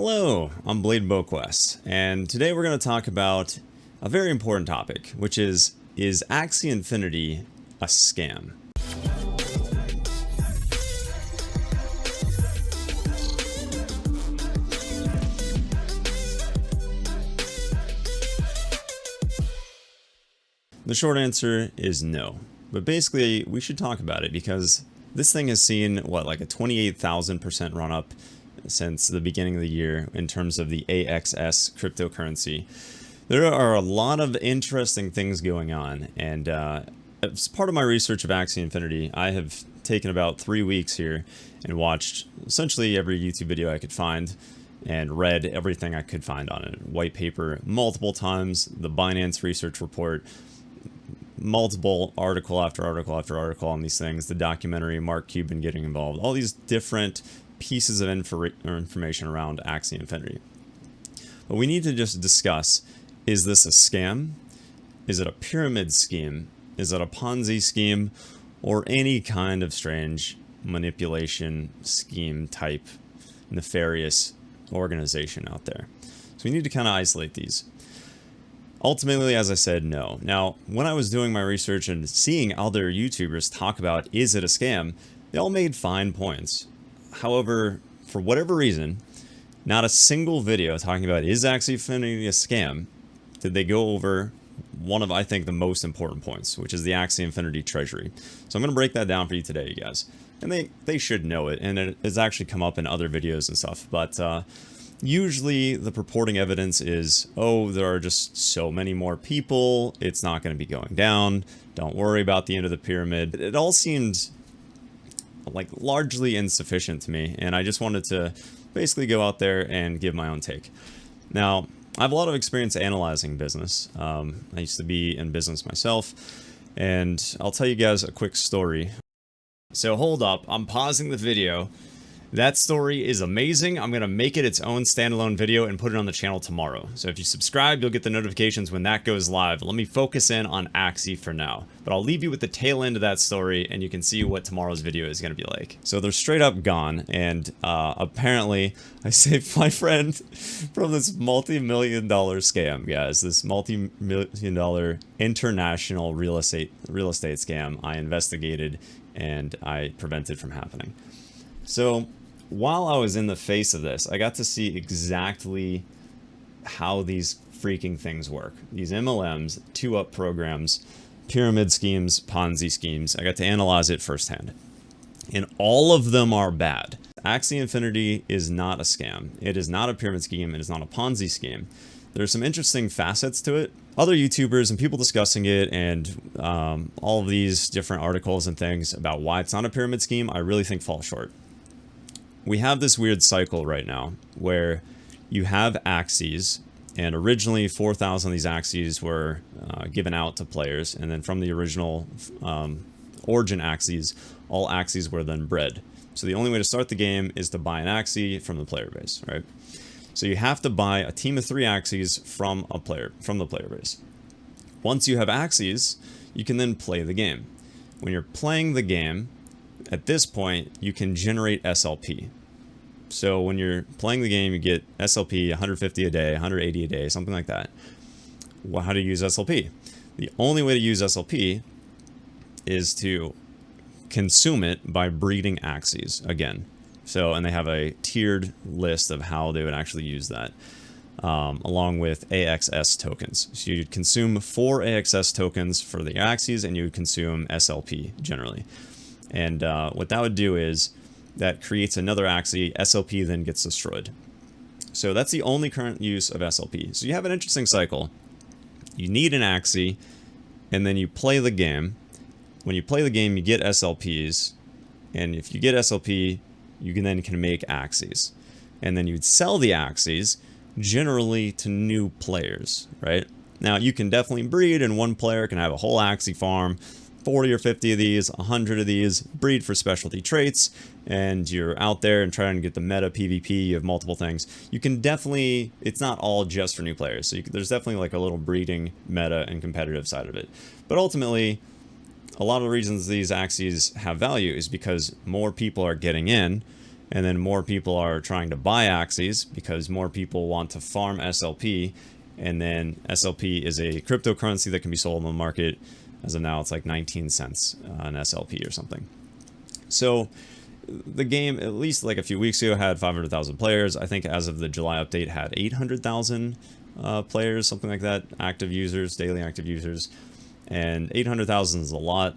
Hello, I'm Blade BowQuest, and today we're going to talk about a very important topic, which is Axie Infinity a scam? The short answer is no, but basically we should talk about it because this thing has seen, what, like a 28,000% run up since the beginning of the year in terms of the AXS cryptocurrency. There are a lot of interesting things going on, and as part of my research of Axie Infinity, I have taken about 3 weeks here and watched essentially every YouTube video I could find and read everything I could find on it. White paper multiple times, the Binance research report, multiple article after article after article on these things, the documentary, Mark Cuban getting involved, all these different pieces of information around Axie Infinity. But we need to just discuss, is this a scam? Is it a pyramid scheme? Is it a Ponzi scheme? Or any kind of strange manipulation scheme type nefarious organization out there? So we need to kind of isolate these. Ultimately, as I said, no. Now, when I was doing my research and seeing other YouTubers talk about, is it a scam? They all made fine points. However, for whatever reason, not a single video talking about, is Axie Infinity a scam, did they go over one of, I think, the most important points, which is the Axie Infinity Treasury. So I'm going to break that down for you today, you guys. And they should know it, and it has actually come up in other videos and stuff, but usually the purporting evidence is, oh, there are just so many more people, it's not going to be going down, don't worry about the end of the pyramid. It all seemed like largely insufficient to me, and I just wanted to basically go out there and give my own take. Now, I have a lot of experience analyzing business. I used to be in business myself, and I'll tell you guys a quick story. So hold up, I'm pausing the video. That story is amazing. I'm going to make it its own standalone video and put it on the channel tomorrow. So if you subscribe, you'll get the notifications when that goes live. Let me focus in on Axie for now. But I'll leave you with the tail end of that story, and you can see what tomorrow's video is going to be like. So they're straight up gone, and apparently I saved my friend from this multi-million-dollar scam, guys. This multi-million-dollar international real estate scam I investigated and I prevented from happening. So while I was in the face of this, I got to see exactly how these freaking things work. These MLMs, 2-up programs, pyramid schemes, Ponzi schemes. I got to analyze it firsthand. And all of them are bad. Axie Infinity is not a scam. It is not a pyramid scheme. It is not a Ponzi scheme. There's some interesting facets to it. Other YouTubers and people discussing it, and all of these different articles and things about why it's not a pyramid scheme, I really think fall short. We have this weird cycle right now where you have Axies, and originally 4,000 of these Axies were given out to players, and then from the original origin Axies, all Axies were then bred. So the only way to start the game is to buy an Axie from the player base, right? So you have to buy a team of 3 Axies from the player base. Once you have Axies, you can then play the game. When you're playing the game, at this point, you can generate SLP. So when you're playing the game, you get SLP 150 a day, 180 a day, something like that. Well, how to use SLP? The only way to use SLP is to consume it by breeding Axies again. So, and they have a tiered list of how they would actually use that, along with AXS tokens. So you'd consume 4 AXS tokens for the Axies, and you would consume SLP generally. And what that would do is that creates another Axie, SLP then gets destroyed. So that's the only current use of SLP. So you have an interesting cycle. You need an Axie, and then you play the game. When you play the game, you get SLPs, and if you get SLP, you can then make Axies. And then you'd sell the Axies generally to new players, right? Now, you can definitely breed, and one player can have a whole Axie farm, 40 or 50 of these, 100 of these, breed for specialty traits, and you're out there and trying to get the meta PvP, you have multiple things. You can definitely, it's not all just for new players, so there's definitely like a little breeding meta and competitive side of it. But ultimately, a lot of the reasons these Axies have value is because more people are getting in, And then more people are trying to buy Axies because more people want to farm SLP. And then SLP is a cryptocurrency that can be sold on the market. As of now, it's like 19 cents an SLP or something. So the game, at least like a few weeks ago, had 500,000 players. I think as of the July update, had 800,000 players, something like that, active users, daily active users. And 800,000 is a lot.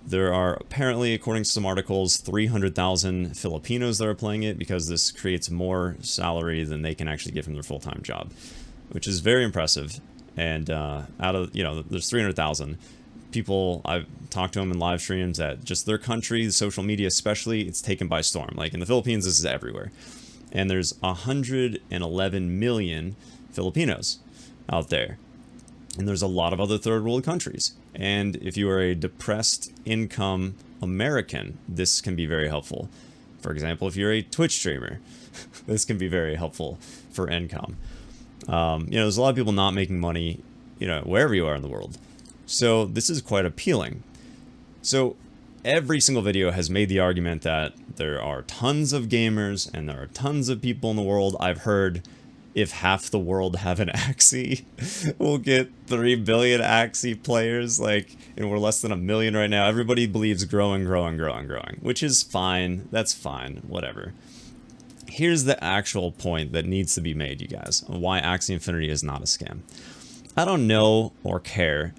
There are apparently, according to some articles, 300,000 Filipinos that are playing it because this creates more salary than they can actually get from their full-time job, which is very impressive. And out of, there's 300,000 people. I've talked to them in live streams that just their country, social media especially, it's taken by storm. Like in the Philippines, this is everywhere. And there's 111 million Filipinos out there. And there's a lot of other third world countries. And if you are a depressed income American, this can be very helpful. For example, if you're a Twitch streamer, this can be very helpful for income. There's a lot of people not making money, wherever you are in the world. So this is quite appealing. So every single video has made the argument that there are tons of gamers and there are tons of people in the world. I've heard if half the world have an Axie, we'll get 3 billion Axie players, and we're less than 1 million right now. Everybody believes growing, which is fine. That's fine, whatever. Here's the actual point that needs to be made, you guys, on why Axie Infinity is not a scam. I don't know or care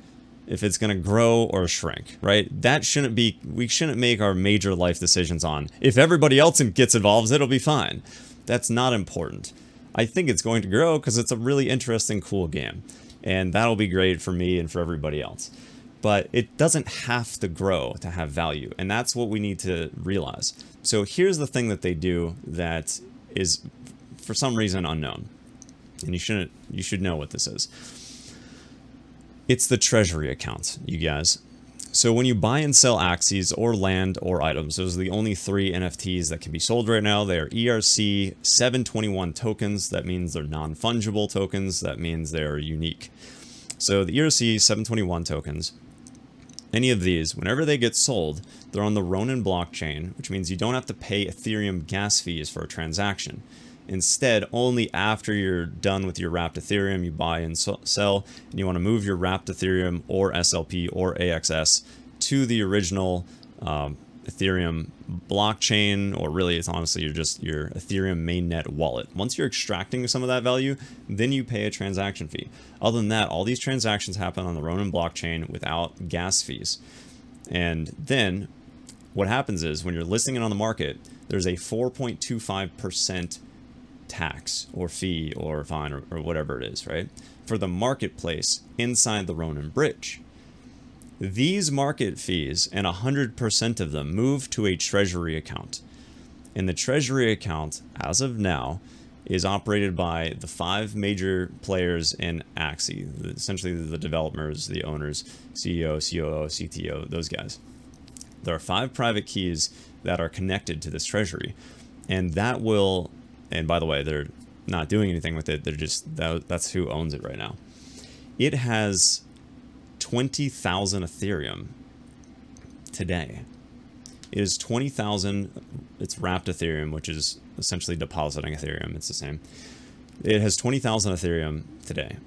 if it's going to grow or shrink, right? We shouldn't make our major life decisions on, if everybody else gets involved, it'll be fine. That's not important. I think it's going to grow because it's a really interesting, cool game. And that'll be great for me and for everybody else. But it doesn't have to grow to have value. And that's what we need to realize. So here's the thing that they do that is, for some reason, unknown. And you should know what this is. It's the treasury account, you guys. So when you buy and sell Axies or land or items, those are the only 3 NFTs that can be sold right now. They are ERC 721 tokens. That means they're non-fungible tokens. That means they're unique. So the ERC 721 tokens, any of these, whenever they get sold, they're on the Ronin blockchain, which means you don't have to pay Ethereum gas fees for a transaction. Instead, only after you're done with your wrapped Ethereum, you buy and sell, and you want to move your wrapped Ethereum or SLP or AXS to the original Ethereum blockchain, or really it's honestly your Ethereum mainnet wallet. Once you're extracting some of that value, then you pay a transaction fee. Other than that, all these transactions happen on the Ronin blockchain without gas fees. And then what happens is when you're listing it on the market, there's a 4.25% tax or fee or fine or whatever it is, right? For the marketplace inside the Ronin bridge. These market fees, and 100% of them, move to a treasury account. And the treasury account, as of now, is operated by the 5 major players in Axie, essentially the developers, the owners, CEO, COO, CTO, those guys. There are 5 private keys that are connected to this treasury, and that will, and by the way, they're not doing anything with it, they're just, that's who owns it right now. It has 20,000 Ethereum today. It is 20,000, it's wrapped Ethereum, which is essentially depositing Ethereum, it's the same. It has 20,000 Ethereum today.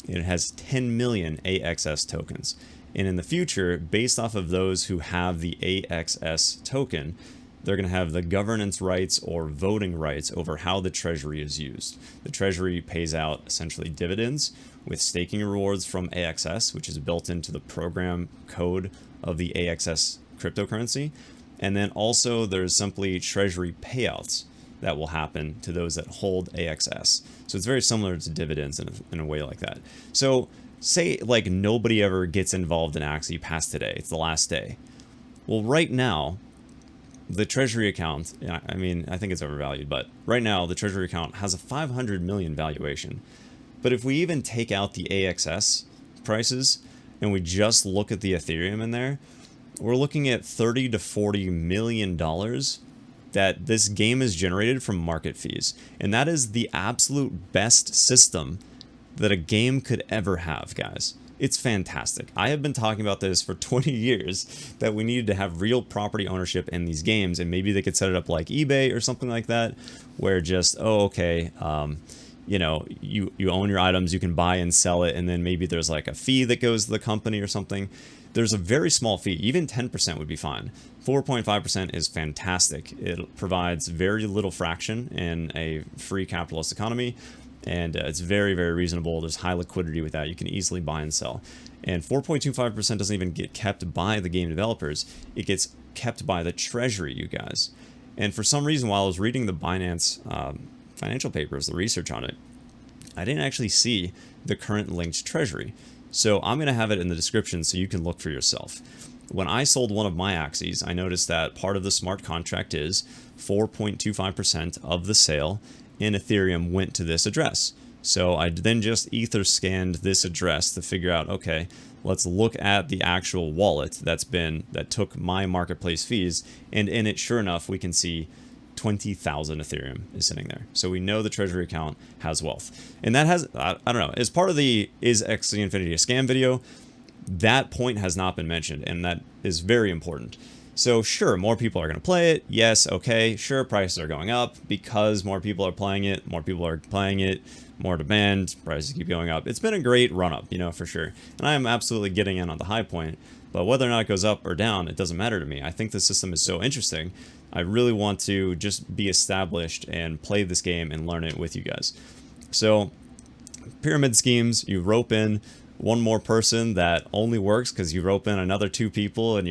It has 10 million AXS tokens. And in the future, based off of those who have the AXS token, they're going to have the governance rights or voting rights over how the treasury is used. The treasury pays out essentially dividends with staking rewards from AXS, which is built into the program code of the AXS cryptocurrency. And then also there's simply treasury payouts that will happen to those that hold AXS. So it's very similar to dividends in a way like that. So say like nobody ever gets involved in Axie past today. It's the last day. Well, right now, the treasury account, I mean, I think it's overvalued, but right now the treasury account has a 500 million valuation. But if we even take out the AXS prices and we just look at the Ethereum in there, we're looking at $30 to $40 million that this game is generated from market fees. And that is the absolute best system that a game could ever have, guys. It's fantastic. I have been talking about this for 20 years, that we needed to have real property ownership in these games, and maybe they could set it up like eBay or something like that, where just, oh, okay, you know, you own your items, you can buy and sell it, and then maybe there's like a fee that goes to the company or something. There's a very small fee, even 10% would be fine. 4.5% is fantastic. It provides very little fraction in a free capitalist economy, and it's very, very reasonable. There's high liquidity with that. You can easily buy and sell. And 4.25% doesn't even get kept by the game developers. It gets kept by the Treasury, you guys. And for some reason, while I was reading the Binance financial papers, the research on it, I didn't actually see the current linked Treasury. So I'm going to have it in the description so you can look for yourself. When I sold one of my Axies, I noticed that part of the smart contract is 4.25% of the sale in Ethereum went to this address. So I then just ether scanned this address to figure out, okay, let's look at the actual wallet that took my marketplace fees, and in it, sure enough, we can see 20,000 Ethereum is sitting there. So we know the Treasury account has wealth. And that has, I don't know, as part of the Is Axie Infinity a Scam video, that point has not been mentioned, and that is very important. So sure, more people are going to play it. Yes, okay, sure, prices are going up because more people are playing it, more demand, prices keep going up. It's been a great run up, you know, for sure. And I am absolutely getting in on the high point, but whether or not it goes up or down, it doesn't matter to me. I think the system is so interesting. I really want to just be established and play this game and learn it with you guys. So pyramid schemes, you rope in one more person that only works because you rope in another 2 people, and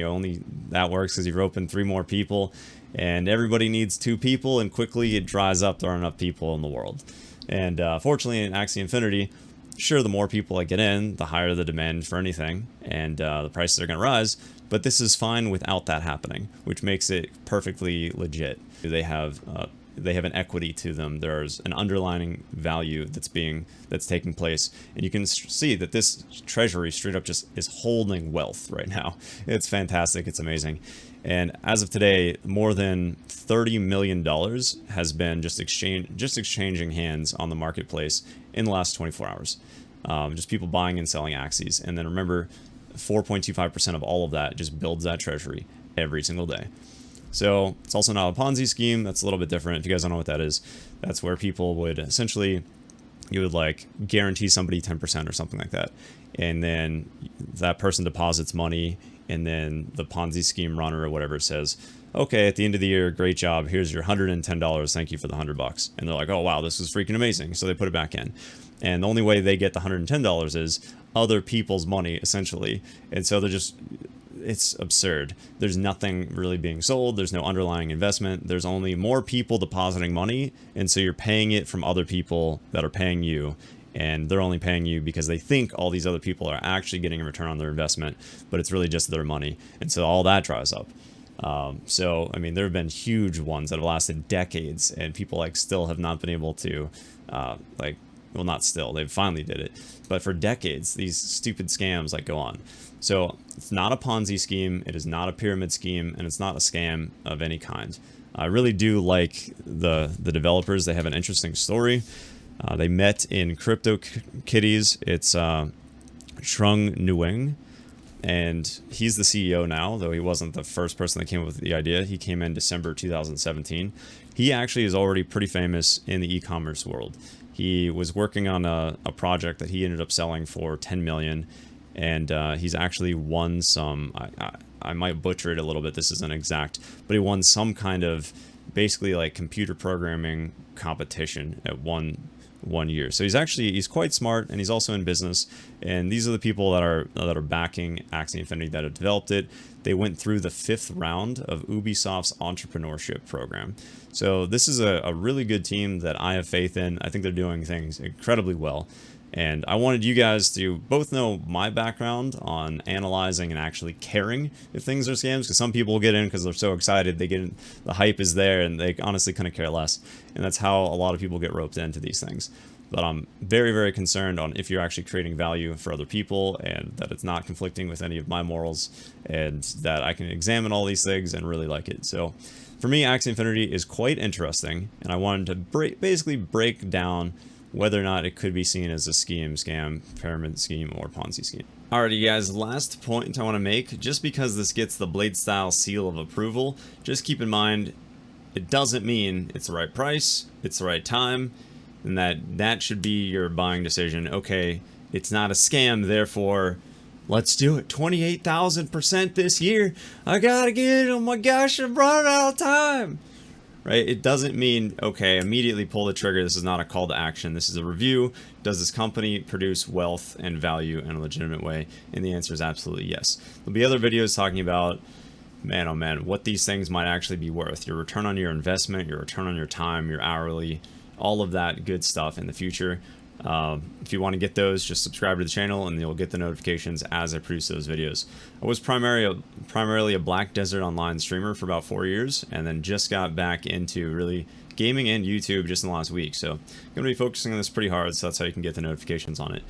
that works because you rope in 3 more people, and everybody needs 2 people, and quickly it dries up. There aren't enough people in the world. And fortunately in Axie Infinity, sure, the more people I get in, the higher the demand for anything, and the prices are going to rise, but this is fine without that happening, which makes it perfectly legit. They have an equity to them. There's an underlying value that's taking place, and you can see that this treasury straight up just is holding wealth right now. It's fantastic. It's amazing. And as of today, more than $30 million has been just exchanging hands on the marketplace in the last 24 hours. Just people buying and selling Axies. And then remember, 4.25% of all of that just builds that treasury every single day. So it's also not a Ponzi scheme. That's a little bit different. If you guys don't know what that is, that's where people would essentially, you would like guarantee somebody 10% or something like that. And then that person deposits money, and then the Ponzi scheme runner or whatever says, okay, at the end of the year, great job. Here's your $110. Thank you for the $100. And they're like, oh, wow, this is freaking amazing. So they put it back in. And the only way they get the $110 is other people's money, essentially. And so it's absurd. There's nothing really being sold. There's no underlying investment. There's only more people depositing money. And so you're paying it from other people that are paying you. And they're only paying you because they think all these other people are actually getting a return on their investment, but it's really just their money. And so all that dries up. So, I mean, there have been huge ones that have lasted decades, and people like still have not been able to, well, not still, they finally did it, but for decades, these stupid scams like go on. So it's not a Ponzi scheme, it is not a pyramid scheme, and it's not a scam of any kind. I really do like the developers. They have an interesting story. They met in CryptoKitties. It's Trung Nguyen, and he's the CEO now, though he wasn't the first person that came up with the idea. He came in December 2017. He actually is already pretty famous in the e-commerce world. He was working on a project that he ended up selling for $10 million, and he's actually won some, I might butcher it a little bit, this isn't exact, but he won some kind of basically like computer programming competition at one year. So he's quite smart, and he's also in business, and these are the people that are backing Axie Infinity, that have developed it. They went through the 5th round of Ubisoft's entrepreneurship program. So this is a really good team that I have faith in. I think they're doing things incredibly well. And I wanted you guys to both know my background on analyzing and actually caring if things are scams, because some people get in because they're so excited, they get in, the hype is there, and they honestly couldn't care less. And that's how a lot of people get roped into these things. But I'm very, very concerned on if you're actually creating value for other people, and that it's not conflicting with any of my morals, and that I can examine all these things and really like it. So for me, Axie Infinity is quite interesting, and I wanted to basically break down whether or not it could be seen as a scam, pyramid scheme, or Ponzi scheme. Alrighty guys, last point I want to make, just because this gets the blade style seal of approval, just keep in mind it doesn't mean it's the right price, it's the right time, and that should be your buying decision. Okay, it's not a scam, therefore let's do it. 28,000% this year. I gotta get it. Oh my gosh, I'm running out of time. Right? It doesn't mean, okay, immediately pull the trigger. This is not a call to action. This is a review. Does this company produce wealth and value in a legitimate way? And the answer is absolutely yes. There'll be other videos talking about, man, oh man, what these things might actually be worth. Your return on your investment, your return on your time, your hourly, all of that good stuff in the future. If you want to get those, just subscribe to the channel and you'll get the notifications as I produce those videos. I was primarily a Black Desert Online streamer for about 4 years, and then just got back into really gaming and YouTube just in the last week. So I'm going to be focusing on this pretty hard, so that's how you can get the notifications on it.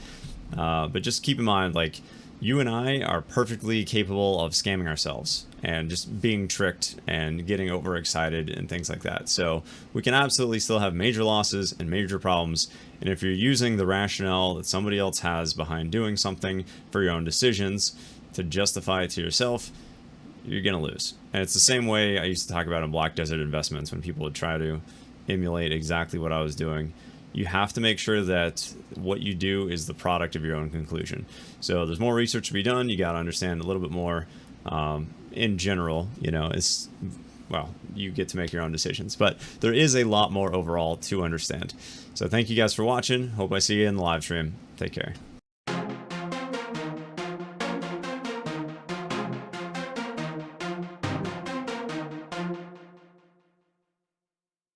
But just keep in mind, like, you and I are perfectly capable of scamming ourselves and just being tricked and getting overexcited and things like that. So we can absolutely still have major losses and major problems. And if you're using the rationale that somebody else has behind doing something for your own decisions to justify it to yourself, you're going to lose. And it's the same way I used to talk about in Black Desert Investments when people would try to emulate exactly what I was doing. You have to make sure that what you do is the product of your own conclusion. So there's more research to be done. You got to understand a little bit more in general, you know, it's, well, you get to make your own decisions, but there is a lot more overall to understand. So thank you guys for watching. Hope I see you in the live stream. Take care.